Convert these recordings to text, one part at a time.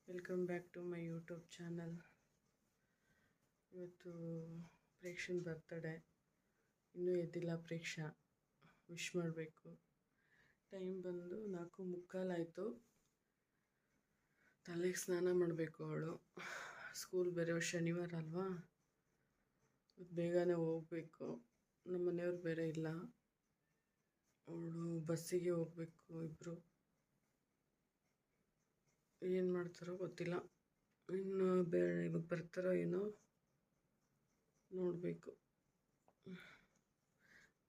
Welcome back to my YouTube channel. ಇವತ್ತು ಪ್ರೇಕ್ಷನ್ birthday. ಇನ್ನೂ ಎದ್ದಿಲ್ಲ ಪ್ರೇಕ್ಷಾ, ವಿಶ್ ಮಾಡಬೇಕು. ಟೈಮ್ ಬಂದು 4:45 ಆಯಿತು. ತಲೆಗೆ ಸ್ನಾನ ಮಾಡಬೇಕು. ಅವಳು ಸ್ಕೂಲ್ ಬೇರೆ ಶನಿವಾರ ಅಲ್ವಾ, ಬೇಗನೆ ಹೋಗಬೇಕು. ನಮ್ಮ ಮನೆಯವ್ರು ಬೇರೆ ಇಲ್ಲ, ಅವಳು ಬಸ್ಸಿಗೆ ಹೋಗಬೇಕು. ಇಬ್ಬರು ಏನು ಮಾಡ್ತಾರೋ ಗೊತ್ತಿಲ್ಲ. ಇನ್ನು ಇವಾಗ ಬರ್ತಾರೋ ಏನೋ ನೋಡಬೇಕು.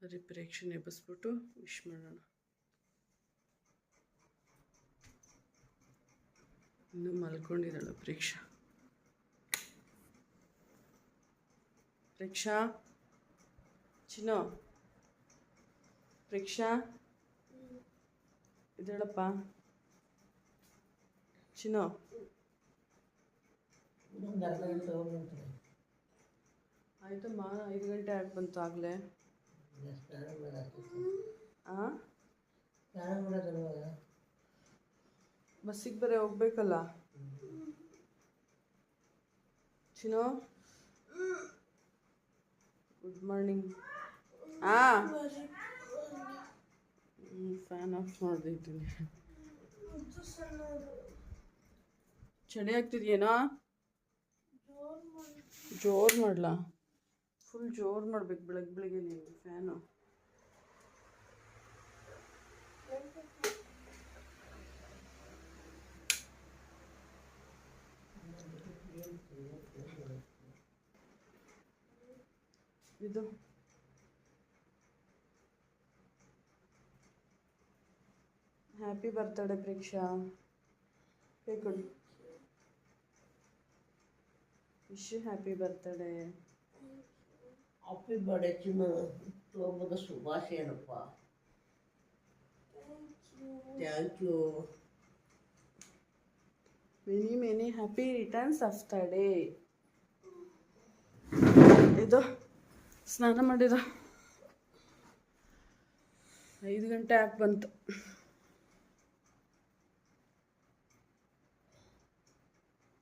ಬರೀ ಪ್ರೇಕ್ಷಣೆ ಎಬ್ಬಿಸ್ಬಿಟ್ಟು ವಿಶ್ ಮಾಡೋಣ. ಇನ್ನೂ ಮಲ್ಕೊಂಡಿದ್ದಾಳೆ ಪ್ರೇಕ್ಷಾ. ಪ್ರೇಕ್ಷಾ ಚಿನ್ನೋ, ಪ್ರೇಕ್ಷಾ ಇದೇಳಪ್ಪ. ಚಿನ್ನೋ, ಆಯ್ತಮ್ಮ, 5 ಗಂಟೆ ಆಗಿ ಬಂತು ಆಗಲೇ. ಬಸ್ಸಿಗೆ ಬೇರೆ ಹೋಗ್ಬೇಕಲ್ಲ. ಚಿನ್ನೋ, ಗುಡ್ ಮಾರ್ನಿಂಗ್. ಫ್ಯಾನ್ ಆಫ್ ಮಾಡಿದ್ದೀನಿ. ಚಳಿ ಆಗ್ತಿದೆಯೇನೋ? ಜೋರು ಮಾಡಲಾ? ಫುಲ್ ಜೋರು ಮಾಡ್ಬೇಕು ಬೆಳಗ್ಗೆ ನೀವು ಫ್ಯಾನು. ಇದು ಹ್ಯಾಪಿ ಬರ್ತಡೇ ಪ್ರೇಕ್ಷಾ. ಕೇಳ್ಕೊಡಿ. Wish happy birthday. Happy birthday Chinnu. ಹುಟ್ಟುಹಬ್ಬದ ಶುಭಾಶಯನಪ್ಪ. Thank you. Many happy returns of the day. ಇದು ಸ್ನಾನ ಮಾಡಿದ 5 ಗಂಟೆ ಆಗಿ ಬಂತು.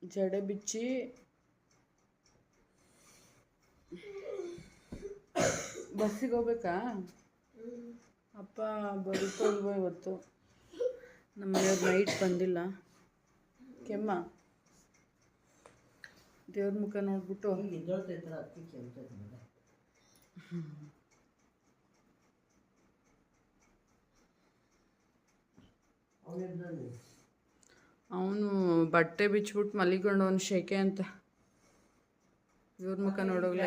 ಜಡೆ ಬಿಚ್ಚಿ ಬಸ್ಸಿಗೆ ಹೋಗ್ಬೇಕಾ? ಅಪ್ಪ ಬರುತ್ತಲ್ವ ಇವತ್ತು? ನಮ್ಮ ಮನೆಯವ್ರು ನೈಟ್ ಬಂದಿಲ್ಲ. ಕೆಮ್ಮ ದೇವ್ರ ಮುಖ ನೋಡ್ಬಿಟ್ಟು ಅವನು ಬಟ್ಟೆ ಬಿಚ್ಬಿಟ್ಟು ಮಲಿಗೊಂಡವನು ಶೆಕೆ ಅಂತ. ಇವ್ರ ಮುಖ ನೋಡೋಗಿ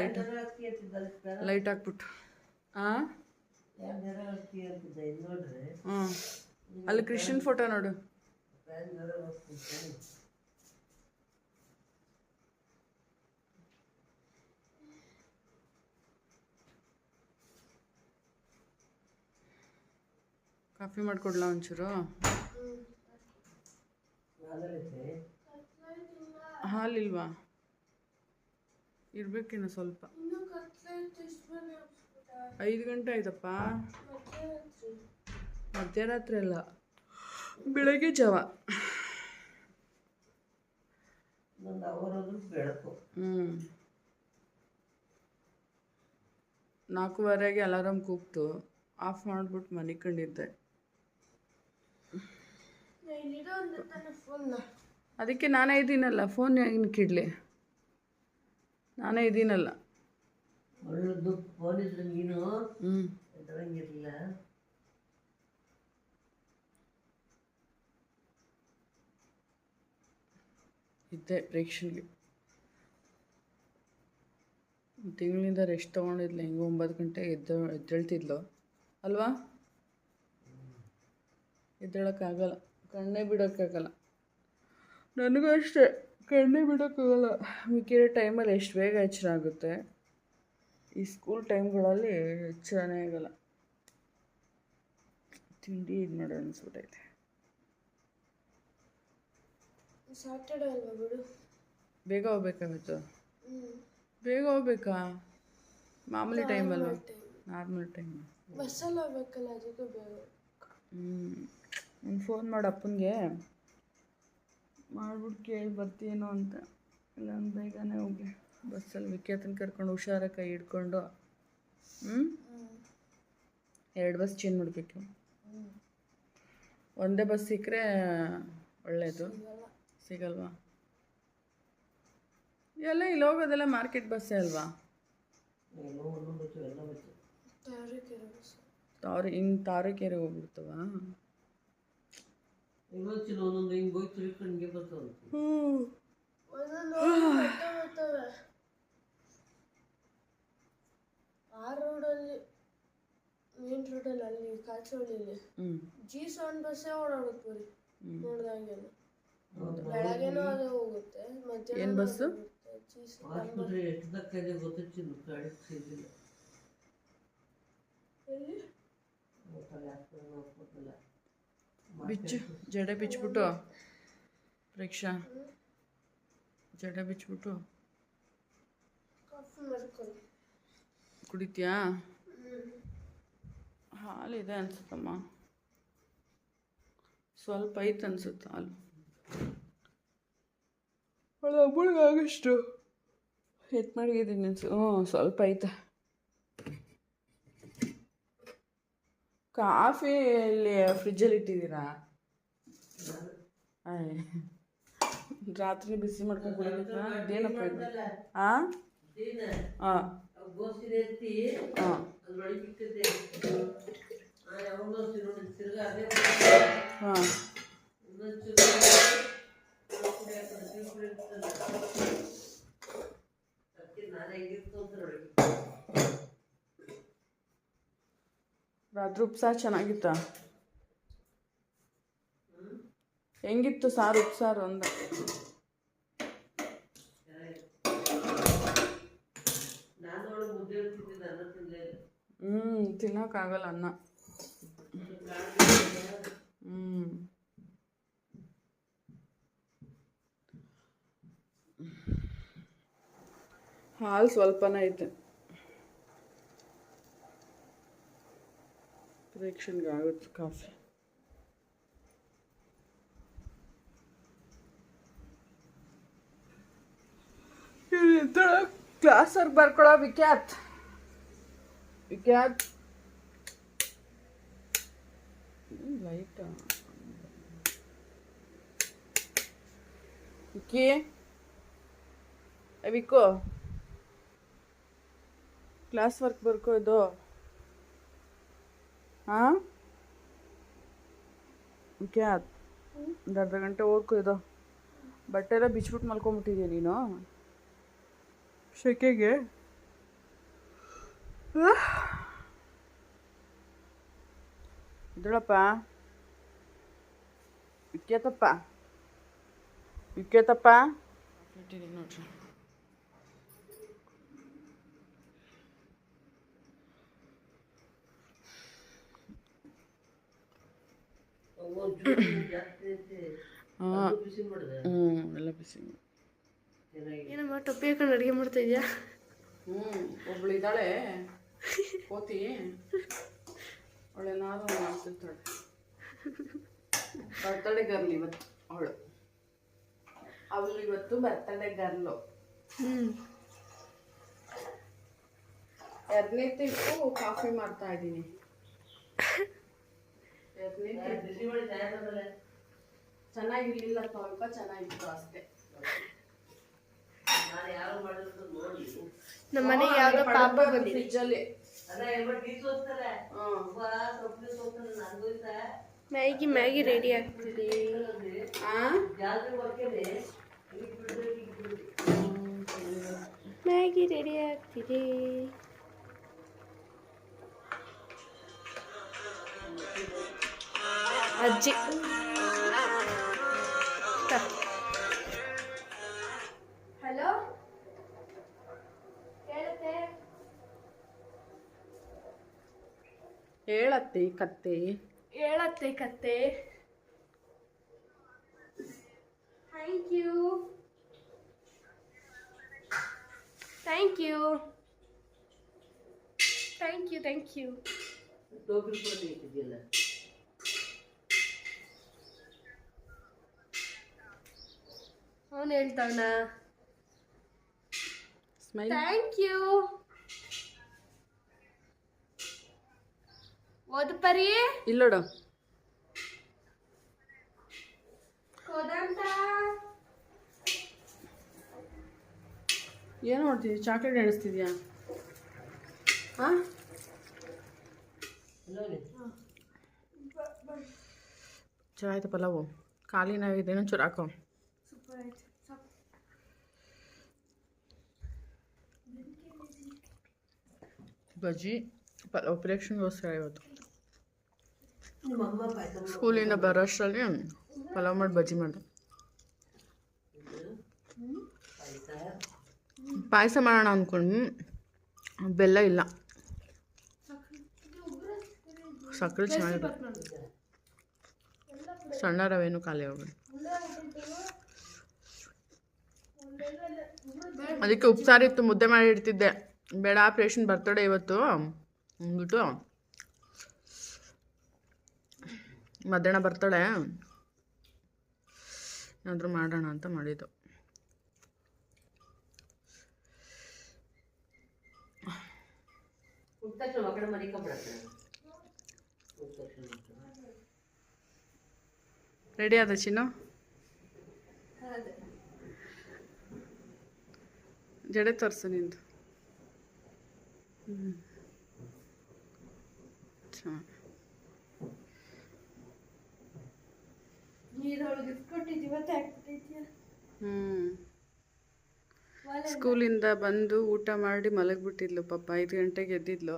ಲೈಟ್ ಹಾಕ್ಬಿಟ್ಟು. ಅಲ್ಲಿ ಕೃಷ್ಣನ್ ಫೋಟೋ ನೋಡು. ಕಾಫಿ ಮಾಡ್ಕೊಡ್ಲಾ ಒಂಚೂರು? ಹಾಲಿಲ್ವಾ? ಇರ್ಬೇಕೇನೋ ಸ್ವಲ್ಪ. 5 ಗಂಟೆ ಆಯ್ತಪ್ಪ. ಮಧ್ಯರಾತ್ರಿ ಅಲ್ಲ, ಬೆಳಗ್ಗೆ ಜಾವ. 4:15ಗೆ ಅಲಾರಾಮ್ ಕೂಗ್ತು, ಆಫ್ ಮಾಡಿಬಿಟ್ಟು ಮನಿಕೊಂಡಿದ್ದೆ. ಅದಕ್ಕೆ ನಾನೇ ಇದ್ದೀನಲ್ಲ, ಫೋನ್ ಏನಕ್ಕೆ ಇಡಲಿ? ನಾನೇ ಇದ್ದೀನಲ್ಲ. ಇದ್ದೆ ಪ್ರೇಕ್ಷೆಗೆ. ತಿಂಗಳಿಂದ ರೆಸ್ಟ್ ತೊಗೊಂಡಿದ್ಲು. ಹೆಂಗೆ 9 ಗಂಟೆಗೆ ಎದ್ದೇಳ್ತಿದ್ಲು ಅಲ್ವಾ? ಎದ್ದೇಳೋಕ್ಕಾಗಲ್ಲ, ಕಣ್ಣೇ ಬಿಡೋಕ್ಕಾಗಲ್ಲ. ನನಗೂ ಅಷ್ಟೇ, ಕಣ್ಣೇ ಬಿಡೋಕ್ಕಾಗಲ್ಲ. ಮಿಕ್ಕಿರೋ ಟೈಮಲ್ಲಿ ಎಷ್ಟು ಬೇಗ ಎಚ್ಚರ ಆಗುತ್ತೆ. ಈ ಸ್ಕೂಲ್ ಟೈಮ್ಗಳಲ್ಲಿ ಎಚ್ಚರನೇ ಆಗಲ್ಲ. ತಿಂಡಿ ಇದು ಮಾಡೋಣ ಅನಿಸ್ಬಿಟ್ಟೈತೆ. ಸಾಟರ್ಡೆ ಅಲ್ವಾ ಬಿಡು. ಬೇಗ ಹೋಗ್ಬೇಕಾಗಿತ್ತು. ಬೇಗ ಹೋಗ್ಬೇಕಾ? ಮಾಮೂಲಿ ಟೈಮಲ್ವ? Normal time. ಬಸ್ಸಲ್ಲಿ ಹೋಗ್ಬೇಕಲ್ಲ, ಅದಕ್ಕೆ ಬೇಗ. ನೀನು ಫೋನ್ ಮಾಡು ಅಪ್ಪನಿಗೆ. ಮಾಡ್ಬಿಟ್ಟು ಕೇಳಿ ಬರ್ತೀನೋ ಅಂತ. ಇಲ್ಲ ಒಂದು ಬೇಗನೆ ಹೋಗಿ ಬಸ್ಸಲ್ಲಿ ವಿಖ್ಯಾತನ ಕರ್ಕೊಂಡು ಹುಷಾರ ಕೈ ಹಿಡ್ಕೊಂಡು 2 ಬಸ್ ಚೇಂಜ್ ಮಾಡಬೇಕು. ಒಂದೇ ಬಸ್ ಸಿಕ್ಕರೆ ಒಳ್ಳೆಯದು. ಸಿಗಲ್ವಾ? ಎಲ್ಲ ಇಲ್ಲಿ ಹೋಗೋದೆಲ್ಲ ಮಾರ್ಕೆಟ್ ಬಸ್ಸೇ ಅಲ್ವಾ? ತಾರೀಕೆರೆ ಹೋಗ್ಬಿಡ್ತವ. ಒಂದೊಂದು ಹಿಂಗೆ ಹೋಗಿ ತಿಳ್ಕೊಂಡ್ಗೆ ಬರ್ತಾವೆ. ಆ ರೋಡಲ್ಲಿ ಮೇನ್ ರೋಡಲ್ಲಿ ಅಲ್ಲಿ ಕಾಚೋಳಿಲಿ G7 ಬಸ್ಸೇ ಓಡಾಡುತ್ತೆ ಬರೀ ನೋಡ್ದಾಗೇನು. ಬೆಳಗ್ಗೆನೂ ಅದು ಹೋಗುತ್ತೆ, ಮಧ್ಯಾಹ್ನ ಏನು ಬಸ್ಸು? ಆಸ್ಪತ್ರೆ ಎಷ್ಟು ದಕ್ಕಿದೆ ಗೊತ್ತಿಲ್ಲ, ಗಾಡಿ ಸಿಗಿಲ್ಲ. ಬಿಚ್ಚು ಜಡೆ ಬಿಚ್ಚಿಬಿಟ್ಟು ಪ್ರೇಕ್ಷಾ ಜಡೆ ಬಿಚ್ಚಿಬಿಟ್ಟು ಕುಡಿತೀಯಾ? ಹಾಲಿದೆ ಅನ್ಸುತ್ತಮ್ಮ, ಸ್ವಲ್ಪ ಐತೆ ಅನ್ಸುತ್ತೆ ಹಾಲು. ಅವಳ ಹಬ್ಬಳಿಗಾಗಷ್ಟು ಎತ್ತು ಮಾಡಿದ್ದೀನಿ ಹ್ಞೂ ಸ್ವಲ್ಪ ಐತೆ. ಕಾಫಿ ಇಲ್ಲಿ ಫ್ರಿಜ್ಜಲ್ಲಿ ಇಟ್ಟಿದ್ದೀರಾ? ರಾತ್ರಿ ಬಿಸಿ ಮಾಡ್ಕೊಂಡು ಕುಡಿಬೇಕಾ? ಇದೇನಪ್ಪ ಇದು? ಹಾಂ ಹಾಂ ಹಾಂ ಹಾಂ ರಾತ್ರಿ ಉಪ್ಸಾರು ಚೆನ್ನಾಗಿತ್ತಾ? ಹೆಂಗಿತ್ತು ಸಾರು? ಉಪ್ಸಾರು ಅಂದ. ತಿನ್ನೋಕ್ಕಾಗಲ್ಲ ಅನ್ನ. ಹಾಲು ಸ್ವಲ್ಪನೇ ಐತೆ. ಪ್ರೇಕ್ಷನ್ಗೆ ಆಗುತ್ತೆ ಕಾಫಿ. ಕ್ಲಾಸರ್ಗೆ ಬರ್ಕೊಳ ವಿಖ್ಯಾತ್ ಲೈಟ್ ವಿಕ್ಕಿ ವಿಕ್ಕೋ ಕ್ಲಾಸ್ ವರ್ಕ್ ಬರ್ಕೋ ಇದು. ಹಾಂ ವಿಖ್ಯಾತ್ ಒಂದು ಅರ್ಧ ಗಂಟೆ ಓದ್ಕೋ ಇದು. ಬಟ್ಟೆ ಎಲ್ಲ ಬಿಚ್ಬಿಟ್ಟು ಮಲ್ಕೊಂಬಿಟ್ಟಿದ್ಯಾ ನೀನು ಶೆಕೆಗೆ? ಇದಳಪ್ಪ ವಿಖ್ಯಾತಪ್ಪ ಇಟ್ಟಿದ್ದೀನಿ ನೋಡ್ರಿ. ಎಲ್ಲ ಬಿಸಿ. ಏನಮ್ಮ ಟೊಪ್ಪಿ ಹಾಕೊಂಡು ಅಡುಗೆ ಮಾಡ್ತಾ ಇದೆಯಾ? ಒಬ್ಳು ಇದ್ದಾಳೆ ಕೋತಿ, ಅವಳೇನಾದ್ರು ಮಾಡ್ತಿರ್ತಾಳೆ. ಬರ್ತಡೇ ಗರ್ಲ್ ಇವತ್ತು ಅವಳು ಇವತ್ತು ಬರ್ತಡೇ ಗರ್ಲು. 2ನೇ ತಿಂಗಳು ಕಾಫಿ ಮಾಡ್ತಾ ಇದ್ದೀನಿ. ಚೆನ್ನಾಗಿರ್ಲಿಲ್ಲ, ಸ್ವಲ್ಪ ಚೆನ್ನಾಗಿತ್ತು ಅಷ್ಟೇ. ನಮ್ಮ ಮನೆಗೆ ಯಾವುದೋ ಪಾಪ ಬಂದಿದೆ ಫ್ರಿಜ್ಜಲ್ಲಿ. ಮ್ಯಾಗಿ ರೆಡಿ ಆಗ್ತಿದೆ. ಮ್ಯಾಗಿ ರೆಡಿ ಆಗ್ತಿದೆ. ಅಜ್ಜಿ ಹಲೋ ಹೇಳತ್ತೆ ಕತ್ತೆ. ಥ್ಯಾಂಕ್ ಯು ಟೋಪಿ ಕೂಡ ಇಟ್ಟಿದ್ದಿಲ್ಲ. ಅವನು ಹೇಳ್ತಾವನ ಸ್ಮೈಲ್. Thank you. ಓದು ಪರಿ ಇಲ್ಲೋಡು. ಕೋದಂತ ಏನು ಮಾಡ್ತಿದ್ಯಾ? ಚಾಕ್ಲೇಟ್ ಎಣಿಸ್ತಿದ್ಯಾ? ಹಾಂ, ಚೆನ್ನಾಯ್ತು ಪಲಾವು. ಖಾಲಿ ನಾವಿದೇನೋ ಚೂರು ಹಾಕೋ. ಸೂಪರ್ ಆಯ್ತು. ಬಜ್ಜಿ ಪಲಾವ್ ಪ್ರೇಕ್ಷಣಿಗೋಸ್ಕರ ಇವತ್ತು. ನಿಮ್ಮ ಅಮ್ಮ ಪಾಯಸ ಸ್ಕೂಲಿಂದ ಬರೋಷ್ಟರಲ್ಲಿ ಪಲಾವ್ ಮಾಡಿ ಬಜ್ಜಿ ಮಾಡಿದೆ. ಪಾಯಸ ಮಾಡೋಣ ಅಂದ್ಕೊಂಡು ಬೆಲ್ಲ ಇಲ್ಲ, ಸಕ್ಕರೆ ಚೆನ್ನಾಗಿದೆ. ಸಣ್ಣ ರವೆನೂ ಖಾಲಿ ಹೋಗೋದು. ಅದಕ್ಕೆ ಉಪ್ಸಾರಿತ್ತು, ಮುದ್ದೆ ಮಾಡಿ ಇಡ್ತಿದ್ದೆ. ಬೇಡ, ಪೇಷಂಟ್ ಬರ್ತಡೇ ಇವತ್ತು ಅಂದ್ಬಿಟ್ಟು ಮಧ್ಯಾಹ್ನ ಬರ್ತಾಳೆ, ಏನಾದರೂ ಮಾಡೋಣ ಅಂತ ಮಾಡಿದ್ದು. ರೆಡಿ ಆದ ಚಿನ್ನು? ಜಡೆ ತೋರಿಸು ನಿಂದು. ಸ್ಕೂಲಿಂದ ಬಂದು ಊಟ ಮಾಡಿ ಮಲಗಿಬಿಟ್ಟಿದ್ಲು ಪಾಪ. 5 ಗಂಟೆಗೆ ಎದ್ದಿದ್ಲು.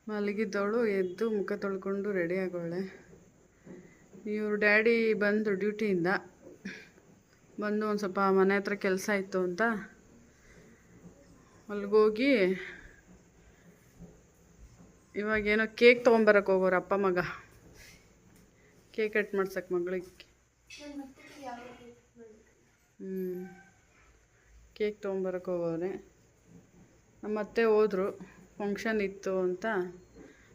ಮಲಗಿದ್ದವಳು ಎದ್ದು ಮುಖ ತೊಳ್ಕೊಂಡು ರೆಡಿ ಆಗೋಳೆ. ಇವ್ರ ಡ್ಯಾಡಿ ಬಂದು ಡ್ಯೂಟಿಯಿಂದ ಬಂದು ಒಂದು ಸ್ವಲ್ಪ ಮನೆ ಹತ್ರ ಕೆಲಸ ಇತ್ತು ಅಂತ ಅಲ್ಲಿಗೋಗಿ ಇವಾಗೇನೋ ಕೇಕ್ ತೊಗೊಂಬರಕ್ಕೆ ಹೋಗೋರು ಅಪ್ಪ ಮಗ. ಕೇಕ್ ಕಟ್ ಮಾಡ್ಸಕ್ಕೆ ಮಗಳಿಗೆ. ಕೇಕ್ ತೊಗೊಂಬರಕ್ಕೆ ಹೋಗೋರೆ. ನಮ್ಮ ಅತ್ತೆ ಹೋದರು, ಫಂಕ್ಷನ್ ಇತ್ತು ಅಂತ.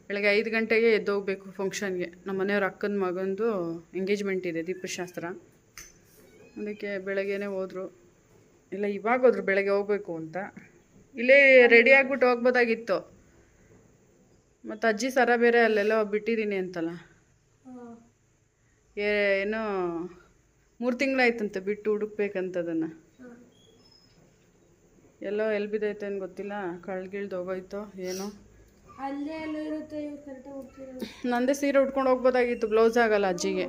ಬೆಳಗ್ಗೆ 5 ಗಂಟೆಗೆ ಎದ್ದೋಗ್ಬೇಕು ಫಂಕ್ಷನ್ಗೆ. ನಮ್ಮ ಮನೆಯವ್ರ ಅಕ್ಕನ ಮಗಂದು ಎಂಗೇಜ್ಮೆಂಟ್ ಇದೆ, ದೀಪಶಾಸ್ತ್ರ. ಅದಕ್ಕೆ ಬೆಳಗ್ಗೆನೇ ಹೋದರು. ಇಲ್ಲ ಇವಾಗ ಹೋದ್ರು, ಬೆಳಗ್ಗೆ ಹೋಗಬೇಕು ಅಂತ. ಇಲ್ಲೇ ರೆಡಿ ಆಗಿಬಿಟ್ಟು ಹೋಗ್ಬೋದಾಗಿತ್ತು. ಮತ್ತು ಅಜ್ಜಿ ಸರ ಬೇರೆ ಅಲ್ಲೆಲ್ಲ ಬಿಟ್ಟಿದ್ದೀನಿ ಅಂತಲ್ಲ, ಏನೋ 3 ತಿಂಗಳಾಯ್ತಂತೆ ಬಿಟ್ಟು ಹುಡುಕ್ಬೇಕಂತದನ್ನು. ಎಲ್ಲೋ ಎಲ್ಲಿ ಬಿದ್ದೈತೆ ಅಂತ ಗೊತ್ತಿಲ್ಲ, ಕಳ್ಗಿಳ್ದು ಹೋಗೋಯ್ತೋ ಏನೋ. ಅಲ್ಲೇ ಎಲ್ಲೋ ಇರುತ್ತೆ, ಕರೆಕ್ಟಾಗಿ ಹೋಗ್ತಿರೋದು. ನಂದೇ ಸೀರೆ ಉಟ್ಕೊಂಡು ಹೋಗ್ಬೋದಾಗಿತ್ತು, ಬ್ಲೌಸ್ ಆಗಲ್ಲ ಅಜ್ಜಿಗೆ.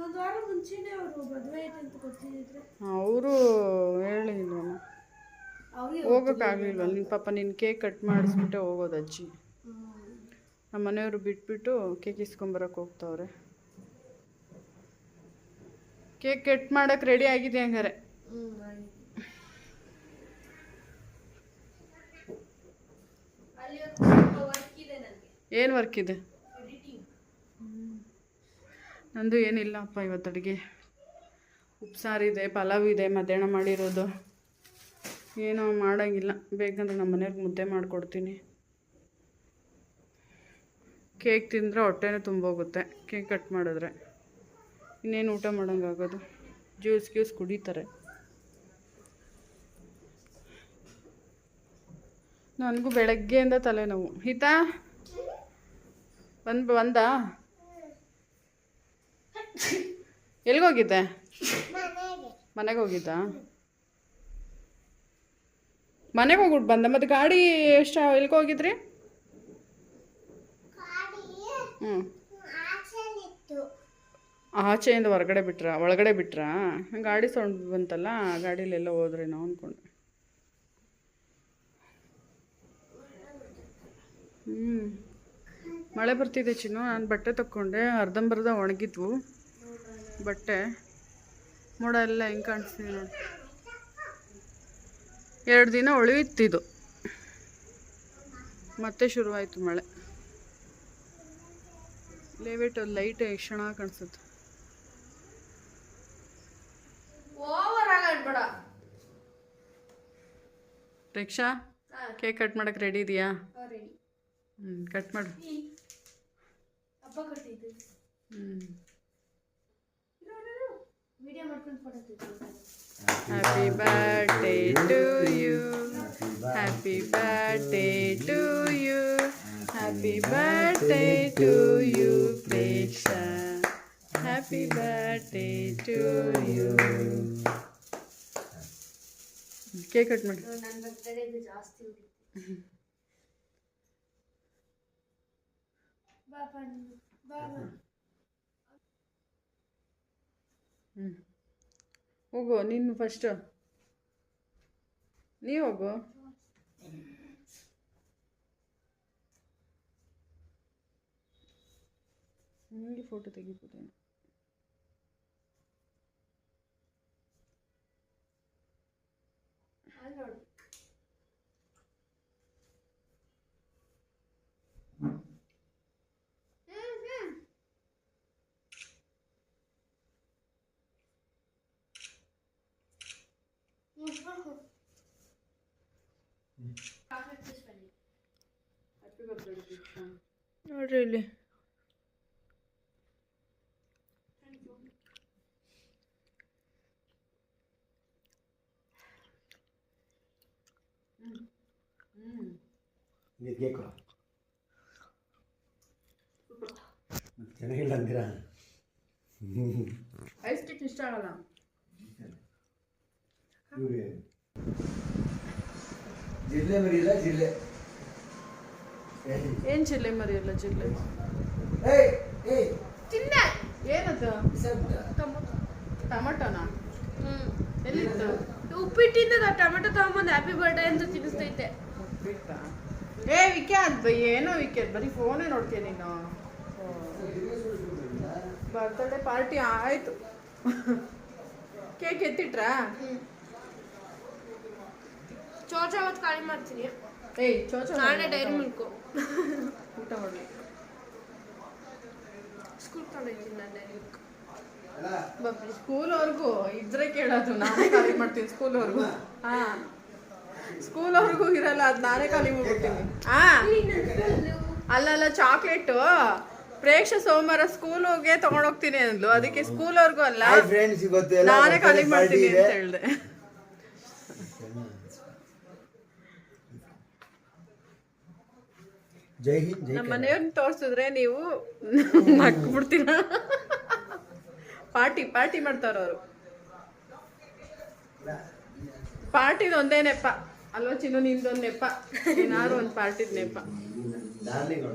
ಒಂದು ವಾರ ಮುಂಚೆನೇ ಅವರು ಮದುವೆ ಐತೆ ಅಂತ ಗೊತ್ತಿದ್ರೆ ಅವರು ಹೇಳಿಲ್ವಲ್ಲ, ಹೋಗೋಕ್ಕಾಗಲಿಲ್ವ. ನಿನ್ನ ಪಾಪ ನಿನ್ನ ಕೇಕ್ ಕಟ್ ಮಾಡಿಸ್ಬಿಟ್ಟೆ ಹೋಗೋದು ಅಜ್ಜಿ. ನಮ್ಮ ಮನೆಯವರು ಬಿಟ್ಬಿಟ್ಟು ಕೇಕ್ ಇಸ್ಕೊಂಬರಕ್ಕೆ ಹೋಗ್ತಾವ್ರೆ. ಕೇಕ್ ಕಟ್ ಮಾಡೋಕ್ಕೆ ರೆಡಿ ಆಗಿದೆ ಹಂಗಾರೆ. ಏನು ವರ್ಕ್ ಇದೆ? ನಂದು ಏನಿಲ್ಲಪ್ಪ ಇವತ್ತು ಅಡುಗೆ. ಉಪ್ಸಾರಿದೆ, ಪಲಾವ್ ಇದೆ, ಮಧ್ಯಾಹ್ನ ಮಾಡಿರೋದು. ಏನೋ ಮಾಡೋಂಗಿಲ್ಲ. ಬೇಕಂದ್ರೆ ನಮ್ಮ ಮನೆಯವ್ರಿಗೆ ಮುದ್ದೆ ಮಾಡಿಕೊಡ್ತೀನಿ. ಕೇಕ್ ತಿಂದರೆ ಹೊಟ್ಟೆನೇ ತುಂಬೋಗುತ್ತೆ, ಕೇಕ್ ಕಟ್ ಮಾಡಿದ್ರೆ. ಇನ್ನೇನು ಊಟ ಮಾಡೋಂಗಾಗೋದು? ಜ್ಯೂಸ್ ಕುಡಿತಾರೆ. ನನಗೂ ಬೆಳಗ್ಗೆಯಿಂದ ತಲೆನೋವು. ಹಿತಾ ಬಂದ? ಎಲ್ಲಿಗೋಗಿದ್ದೆ? ಮನೆಗೆ ಹೋಗಿದ್ದ? ಮನೆಗೆ ಹೋಗ್ಬಿಟ್ಟು ಬಂದ. ಮತ್ತು ಗಾಡಿ ಎಷ್ಟು ಎಲ್ಲಿಗೆ ಹೋಗಿದ್ರಿ? ಆಚೆಯಿಂದ ಹೊರಗಡೆ ಬಿಟ್ರಾ? ಒಳಗಡೆ ಬಿಟ್ರಾ? ಗಾಡಿ ಸೌಂಡ್ ಬಂತಲ್ಲ, ಗಾಡೀಲೆಲ್ಲ ಹೋದ್ರೇನೋ ಅಂದ್ಕೊಂಡೆ. ಮಳೆ ಬರ್ತಿದೆ ಚಿನ್ನು. ನಾನು ಬಟ್ಟೆ ತಕ್ಕೊಂಡೆ, ಅರ್ಧಂಬರ್ಧ ಒಣಗಿದ್ವು ಬಟ್ಟೆ. ಮೋಡ ಎಲ್ಲ ಹೆಂಗೆ ಕಾಣಿಸ್ತೀವಿ ನೋಡಿ. 2 ದಿನ ಉಳಿಯುತ್ತಿದ್ದು, ಮತ್ತೆ ಶುರುವಾಯಿತು ಮಳೆ. ಲೇವೇಟ್ ಲೈಟ್ ಎಷ್ಟು ಚೆನ್ನಾಗಿ ಕಾಣಿಸುತ್ತೆ. ರಿಕ್ಷಾ, ಕೇಕ್ ಕಟ್ ಮಾಡೋಕ್ಕೆ ರೆಡಿ ಇದೆಯಾ? ಕಟ್ ಮಾಡು. ಅಪ್ಪ ಕಟ್ಟಿದ್ದು. ಹ್ಞೂ ವಿಡಿಯೋ ಮಾಡ್ಕೊಂಡು ಫೋಟೋ ತೆಗಿತೀನಿ. Happy birthday to you, happy birthday to you, happy birthday to you Preksha, happy birthday to you. Cake cut ಮಾಡಿ. ನನ್ನ ಬರ್ತಡೇದು ಜಾಸ್ತಿ ಉಳಿತು. ಬಾಬಾ ಬಾಬಾ ಹೋಗು ನೀನು ಫಸ್ಟು, ನೀವು ಹೋಗು. ನಿಮಗೆ ಫೋಟೋ ತೆಗಿಬೋದೇನು? ನೋಡು. ನೋಡ್ರಿ ಇಲ್ಲಿ ಕೇಕು ಚೆನ್ನಾಗಿಲ್ಲ ಅಂತೀರಾ? ಐಸ್ ಕೇಕ್ ಇಷ್ಟ ಆಗಲ್ಲ. ಇವ್ರಿಗೆ ಜಿಲ್ಲೆ ಮರಿಲ್ಲ ಜಿಲ್ಲೆ. ಏನು ಜಿಲ್ಲೆ ಮರಿಯಲ್ಲ ಜಿಲ್ಲೆ. ಏಯ್ ಏಯ್ ತಿಂದೆ. ಏನದು? ಟೊಮೊಟೊ. ಟೊಮಟೊನಾ? ಎಲ್ಲಿತ್ತು? ಉಪ್ಪಿಟ್ಟಿಂದ ಟೊಮೆಟೊ ತಗೊಂಬಂದು ಹ್ಯಾಪಿ ಬರ್ಡೇ ಅಂತ ತಿನ್ನಿಸ್ತೈತೆ. ಉಪ್ಪಿಟ್ಟ? ಏ ವಿಕ್ಯಾತ್ ಏನೋ ವಿಕ್ಯಾತ್ ಬರೀ ಫೋನೇ ನೋಡ್ತೀಯ ನೀನು. ಬರ್ತ್ಡೇ ಪಾರ್ಟಿ ಆಯಿತು. ಕೇಕ್ ಎತ್ತಿಟ್ರಾ? ಚೋಚ ಅವತ್ತು ಖಾಲಿ ಮಾಡ್ತೀನಿ. ಏಯ್ ಚೋಚ ನಾಳೆ ಡೈರಿ ಮಿಲ್ಕು ಊಟ ಮಾಡಿ. ಸ್ಕೂಲ್ ತಗೊಂಡಿದ್ದೀನಿ ನಾನು ಡೈರಿ ಮಿಲ್ಕ್. ಬಬ್ಲಿ ಸ್ಕೂಲ್ವರೆಗೂ ಇದ್ರೆ ಕೇಳೋದು, ನಾನೇ ಖಾಲಿ ಮಾಡ್ತೀನಿ ಸ್ಕೂಲ್ವರೆಗೂ. ಹಾಂ ಸ್ಕೂಲ್ವರೆಗೂ ಇರಲ್ಲ, ಅದು ನಾನೇ ಖಾಲಿ ಮಾಡ್ಬಿಡ್ತೀನಿ. ಅಲ್ಲಲ್ಲ ಚಾಕ್ಲೇಟು ಪ್ರೇಕ್ಷಾ ಸೋಮವಾರ ಸ್ಕೂಲ್ಗೆ ತಗೊಂಡೋಗ್ತೀನಿ ಅಂದ್ಲು, ಅದಕ್ಕೆ ಸ್ಕೂಲ್ವರೆಗೂ ಅಲ್ಲ ಫ್ರೆಂಡ್ಸ್ ಇವತ್ತೆಲ್ಲ ನಾನೇ ಖಾಲಿ ಮಾಡ್ತೀನಿ ಅಂತ ಹೇಳಿದೆ. ಜೈ ಹಿಂದ್ ಜೈ ನಮ್ಮ ಮನೆಯವ್ರನ್ನ ತೋರಿಸಿದ್ರೆ ನೀವು ನಕ್ಬಿಡ್ತೀರ. ಪಾರ್ಟಿ ಮಾಡ್ತಾರ ಅವರು. ಪಾರ್ಟಿದ ಒಂದೇ ನೆಪ ಅಲ್ವಾ ಚಿನ್ನು, ನಿಂದೊಂದು ನೆಪ, ಏನಾದ್ರು ಒಂದು ಪಾರ್ಟಿದ ನೆಪ. ಡಾರ್ಲಿಂಗ್